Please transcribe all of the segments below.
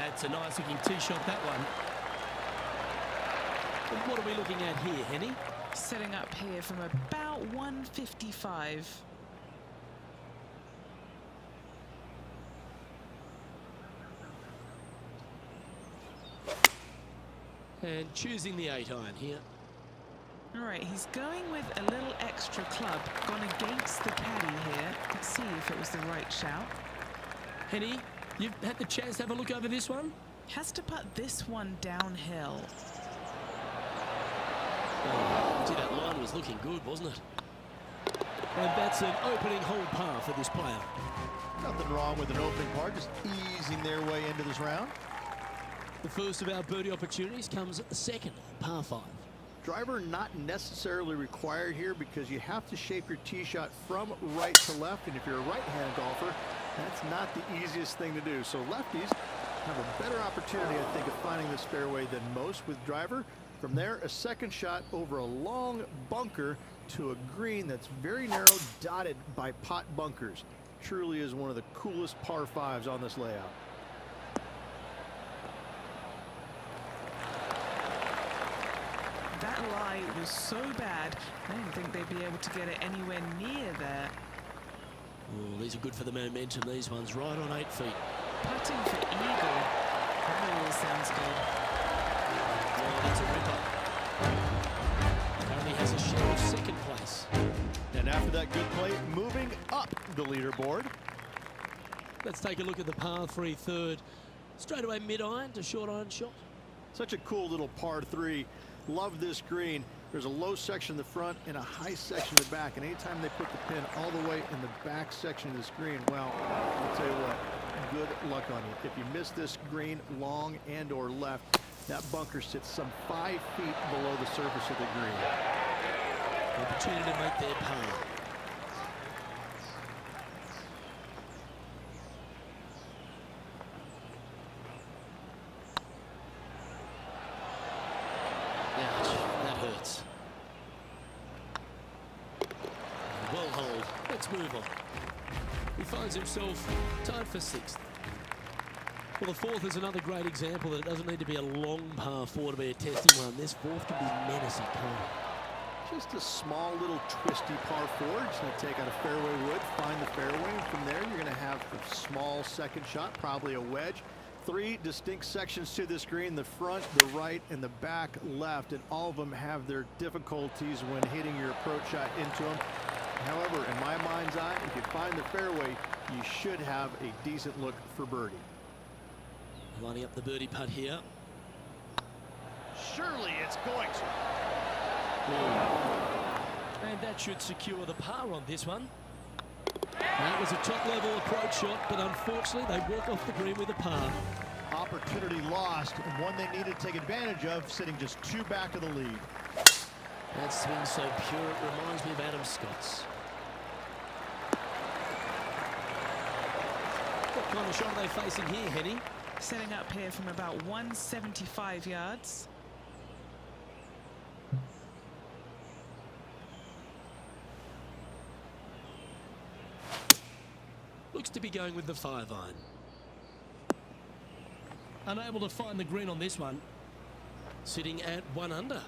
That's a nice looking tee shot, that one. And what are we looking at here, Henny? Setting up here from about 155. And choosing the 8-iron here. All right, he's going with a little extra club, gone against the caddy here. Let's see if it was the right shout. Henny, you've had the chance to have a look over this one? Has to put this one downhill. Oh, gee, that line was looking good, wasn't it? And that's an opening hole par for this player. Nothing wrong with an opening par, just easing their way into this round. The first of our birdie opportunities comes second, par 5. Driver not necessarily required here because you have to shape your tee shot from right to left, and if you're a right-handed golfer, that's not the easiest thing to do. So lefties have a better opportunity, I think, of finding this fairway than most with driver. From there, a second shot over a long bunker to a green that's very narrow, dotted by pot bunkers. Truly is one of the coolest par 5s on this layout. That lie was so bad, I didn't think they'd be able to get it anywhere near there. Oh, these are good for the momentum, these ones, right on 8 feet. Putting for eagle. That all sounds good. Well, that's a ripper. Currently has a share of second place. And after that good play, moving up the leaderboard. Let's take a look at the par 3 third. Straight away mid-iron to short iron shot. Such a cool little par 3. Love this green. There's a low section in the front and a high section in the back. And anytime they put the pin all the way in the back section of this green, well, I'll tell you what, good luck on you. If you miss this green long and or left, that bunker sits some 5 feet below the surface of the green. Opportunity to make their par. Ouch, that hurts. Well hold. Let's move on. He finds himself tied for 6th. Well, the 4th is another great example that it doesn't need to be a long par 4 to be a testing one. This 4th can be menacing par. Just a small little twisty par 4. Just going to take out a fairway wood, find the fairway, and from there you're going to have a small second shot, probably a wedge. 3 distinct sections to this green, the front, the right, and the back left, and all of them have their difficulties when hitting your approach shot into them. However, in my mind's eye, if you find the fairway, you should have a decent look for birdie. Lining up the birdie putt here. Surely it's going to. And that should secure the par on this one. That was a top-level approach shot, but unfortunately they walk off the green with a par. Opportunity lost, and one they needed to take advantage of, sitting just 2 back of the lead. That swing so pure, it reminds me of Adam Scott's. What kind of shot are they facing here, Henny? Setting up here from about 175 yards. Looks to be going with the 5-iron. Unable to find the green on this one. Sitting at 1 under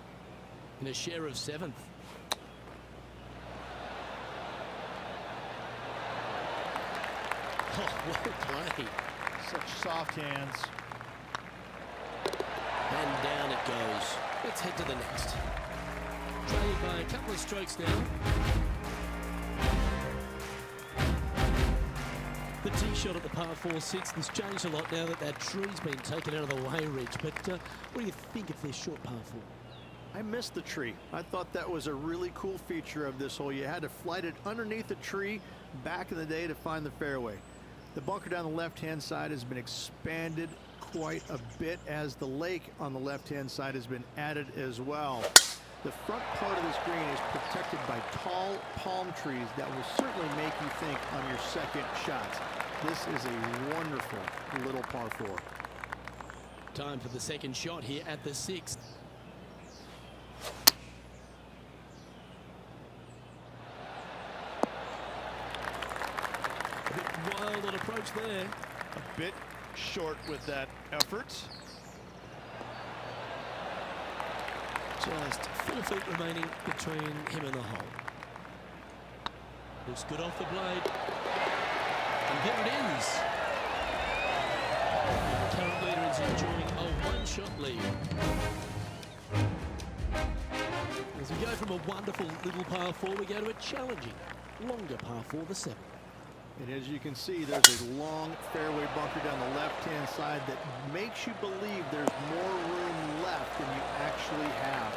in a share of 7th. Oh, well played. Such soft hands. And down it goes. Let's head to the next. Trailing by a couple of strokes now. The tee shot at the par 4 6th has changed a lot now that that tree's been taken out of the way, Rich. But what do you think of this short par 4? I missed the tree. I thought that was a really cool feature of this hole. You had to flight it underneath the tree back in the day to find the fairway. The bunker down the left-hand side has been expanded quite a bit as the lake on the left-hand side has been added as well. The front part of this green is protected by tall palm trees that will certainly make you think on your second shots. This is a wonderful little par 4. Time for the second shot here at the 6th. A bit wild an approach there. A bit short with that effort. Just 4 feet remaining between him and the hole. Looks good off the blade. And there it is. The current leader is enjoying a one-shot lead. As we go from a wonderful little par 4, we go to a challenging, longer par 4, the 7th. And as you can see, there's a long fairway bunker down the left-hand side that makes you believe there's more room left than you actually have.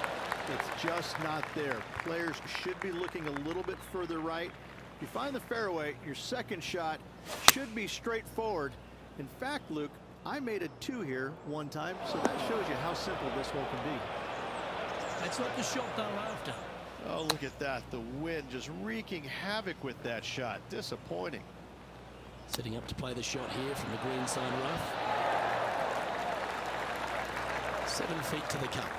It's just not there. Players should be looking a little bit further right. If you find the fairway, your second shot should be straightforward. In fact, Luke, I made a 2 here one time, so that shows you how simple this hole can be. That's not the shot they're after. Oh, look at that. The wind just wreaking havoc with that shot. Disappointing. Setting up to play the shot here from the greenside rough. 7 feet to the cup.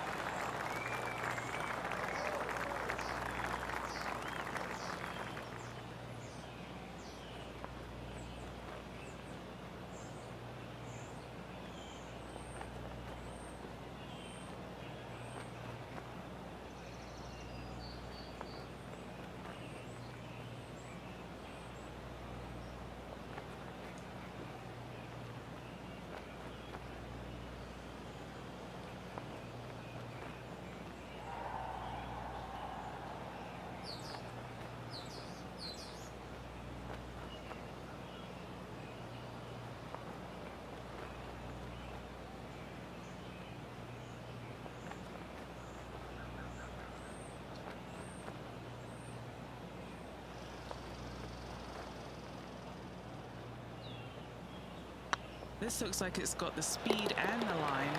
This looks like it's got the speed and the line.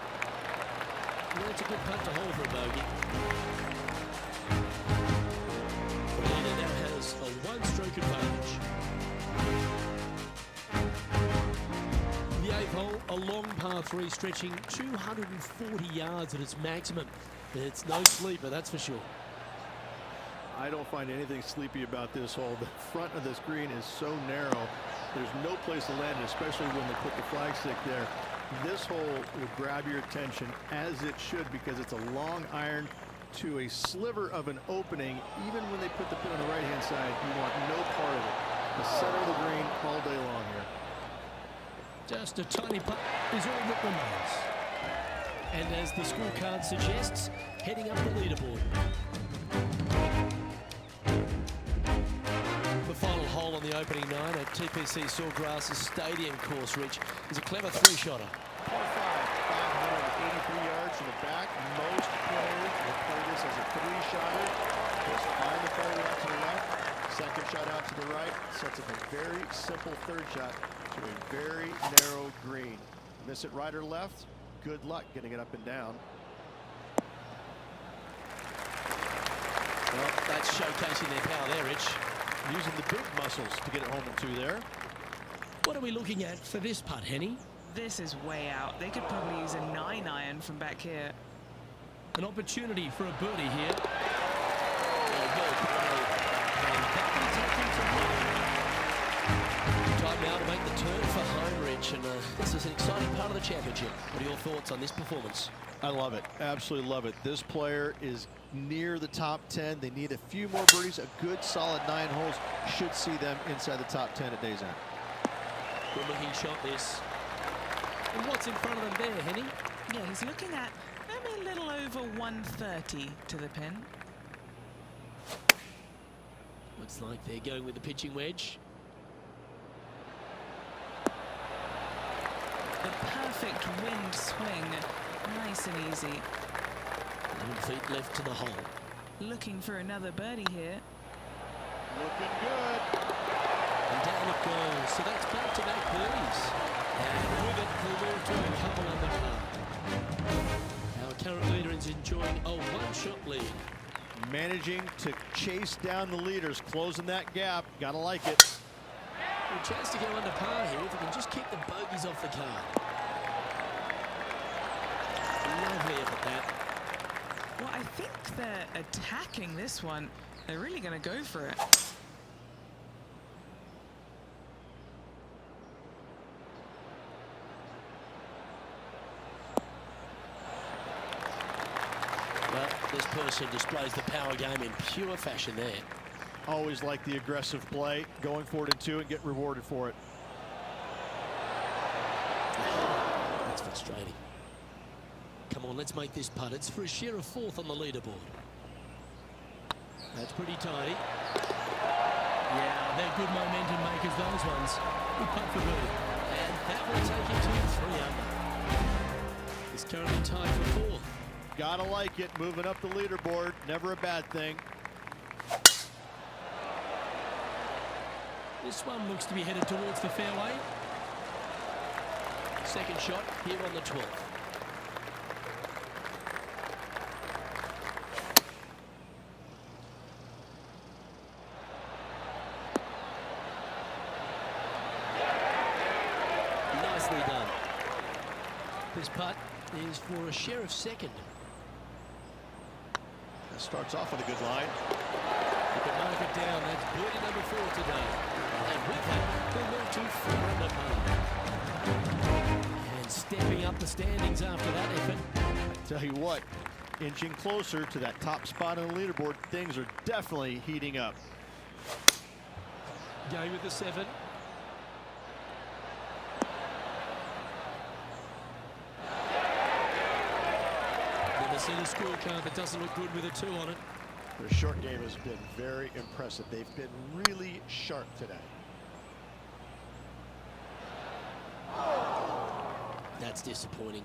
Well, it's a good putt to hold for a bogey. The leader now has a one-stroke advantage. The 8th hole, a long par 3 stretching 240 yards at its maximum. It's no sleeper, that's for sure. I don't find anything sleepy about this hole. The front of the screen is so narrow. There's no place to land it, especially when they put the flag stick there. This hole will grab your attention, as it should, because it's a long iron to a sliver of an opening. Even when they put the pin on the right-hand side, you want no part of it. The center of the green all day long here. Just a tiny putt is all that remains. And as the scorecard suggests, heading up the leaderboard. The final hole on the opening 9 at TPC Sawgrass Stadium course, Rich, is a clever 3-shotter. Par 5, 583 yards to the back. Most players will play this as a 3-shotter. Just find the fairway out to the left, second shot out to the right. Sets up a very simple third shot to a very narrow green. Miss it right or left, good luck getting it up and down. Well, that's showcasing their power there, Rich. Using the big muscles to get it home in 2 there. What are we looking at for this putt, Henny? This is way out. They could probably use a 9-iron from back here. An opportunity for a birdie here. Time now to make the turn for home, Rich, and this is an exciting part of the championship. What are your thoughts on this performance? I love it. Absolutely love it. This player is near the top 10. They need a few more birdies. A good solid 9 holes should see them inside the top 10 at day's end. Good looking shot this. And what's in front of them there, Henny? Yeah, he's looking at maybe a little over 130 to the pin. Looks like they're going with the pitching wedge. The perfect wind swing. Nice and easy. 11 feet left to the hole. Looking for another birdie here. Looking good. And down it goes. So that's back-to-back birdies. And with it, we'll move to a couple under par. Our current leader is enjoying a one-shot lead. Managing to chase down the leaders, closing that gap. Gotta like it. A chance to go under par here if we can just keep the bogeys off the card. Lovely at that. Well, I think they're attacking this one. They're really going to go for it. This person displays the power game in pure fashion there. Always like the aggressive play, going for it in two and get rewarded for it. That's frustrating. Come on, let's make this putt. It's for a share of fourth on the leaderboard. That's pretty tidy. Yeah, they're good momentum makers, those ones. Good putt for birdie. And that will take him to 3 under. He's currently tied for fourth. Gotta like it, moving up the leaderboard, never a bad thing. This one looks to be headed towards the fairway. Second shot here on the 12th. Nicely done. This putt is for a share of second. That starts off with a good line. You can mark it down. That's birdie number 4 today. And with that, they'll move to 4 under par. And stepping up the standings after that effort. Tell you what, inching closer to that top spot on the leaderboard, things are definitely heating up. Gay with the 7. Never seen a scorecard that doesn't look good with a 2 on it. Their short game has been very impressive. They've been really sharp today. That's disappointing.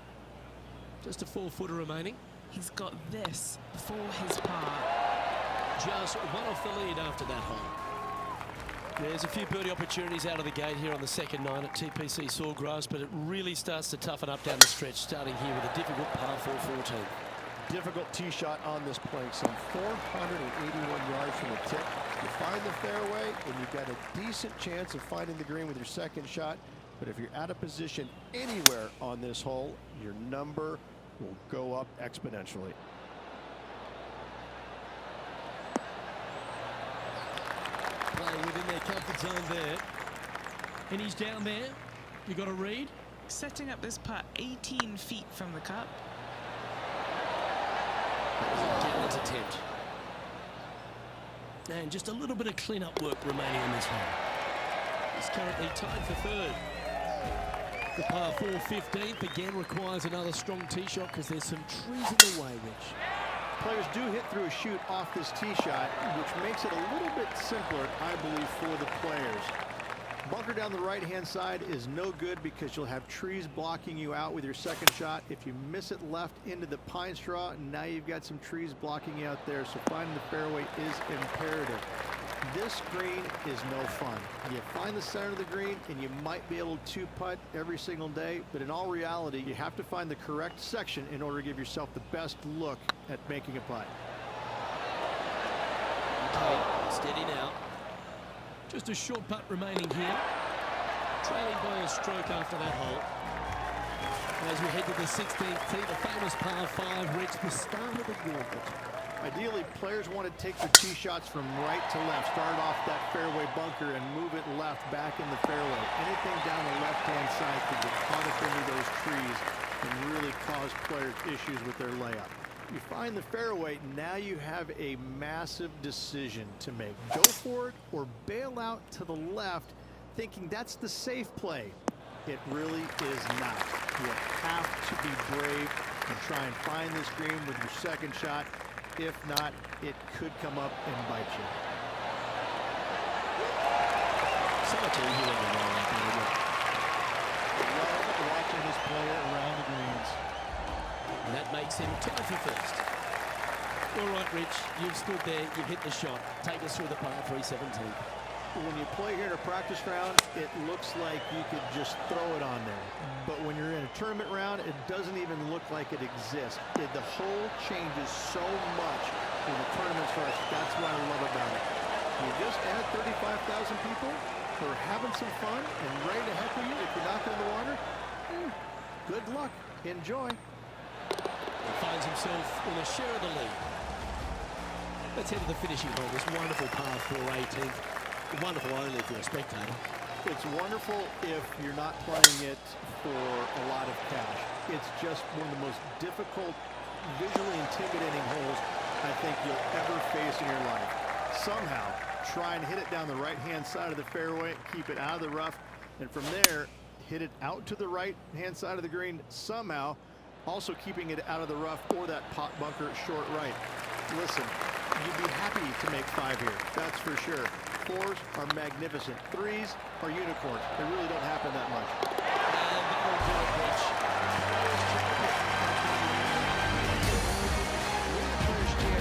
Just a 4-footer remaining. He's got this for his par. Just one off the lead after that hole. There's a few birdie opportunities out of the gate here on the second 9 at TPC Sawgrass, but it really starts to toughen up down the stretch, starting here with a difficult par 4-14. Difficult tee shot on this plane, some 481 yards from the tip. You find the fairway, and you've got a decent chance of finding the green with your second shot. But if you're out of position anywhere on this hole, your number will go up exponentially. Playing within their comfort zone there. And he's down there. You got a read? Setting up this putt 18 feet from the cup. Gallant attempt. And just a little bit of clean-up work remaining on this hole. He's currently tied for third. The par 4 15th again requires another strong tee shot because there's some trees in the way, Rich. Players do hit through a chute off this tee shot, which makes it a little bit simpler, I believe, for the players. Bunker down the right-hand side is no good because you'll have trees blocking you out with your second shot. If you miss it left into the pine straw, now you've got some trees blocking you out there, so finding the fairway is imperative. This green is no fun. You find the center of the green and you might be able to putt every single day, but in all reality, you have to find the correct section in order to give yourself the best look at making a putt. Okay, steady now. Just a short putt remaining here. Trailing by a stroke after that hole. As we head to the 16th tee, the famous par 5 reached the start of the gauntlet. Ideally, players want to take their tee shots from right to left, start off that fairway bunker and move it left back in the fairway. Anything down the left-hand side could get caught up into those trees and really cause players issues with their layup. You find the fairway, now you have a massive decision to make. Go for it or bail out to the left, thinking that's the safe play. It really is not. You have to be brave and try and find this green with your second shot. If not, it could come up and bite you. So much easier than the ball like that, isn't it? Love watching this player around the greens. And that makes him tied for first. All right, Rich, you've stood there, you've hit the shot. Take us through the par 317. When you play here in a practice round, it looks like you could just throw it on there. But when you're in a tournament round, it doesn't even look like it exists. The hole changes so much in the tournament start. That's what I love about it. You just add 35,000 people who are having some fun and ready to heckle you if you're knocking in the water. Good luck. Enjoy. He finds himself in a share of the lead. Let's head to the finishing hole. This wonderful par 4 18th. Wonderful only if you're a spectator. It's wonderful if you're not playing it for a lot of cash. It's just one of the most difficult, visually intimidating holes you'll ever face in your life. Somehow, try and hit it down the right-hand side of the fairway, keep it out of the rough, and from there, hit it out to the right-hand side of the green somehow, also keeping it out of the rough or that pot bunker short right. Listen, you'd be happy to make 5 here, that's for sure. 4s are magnificent. 3s are unicorns. They really don't happen that much. And that'll do it, Rich.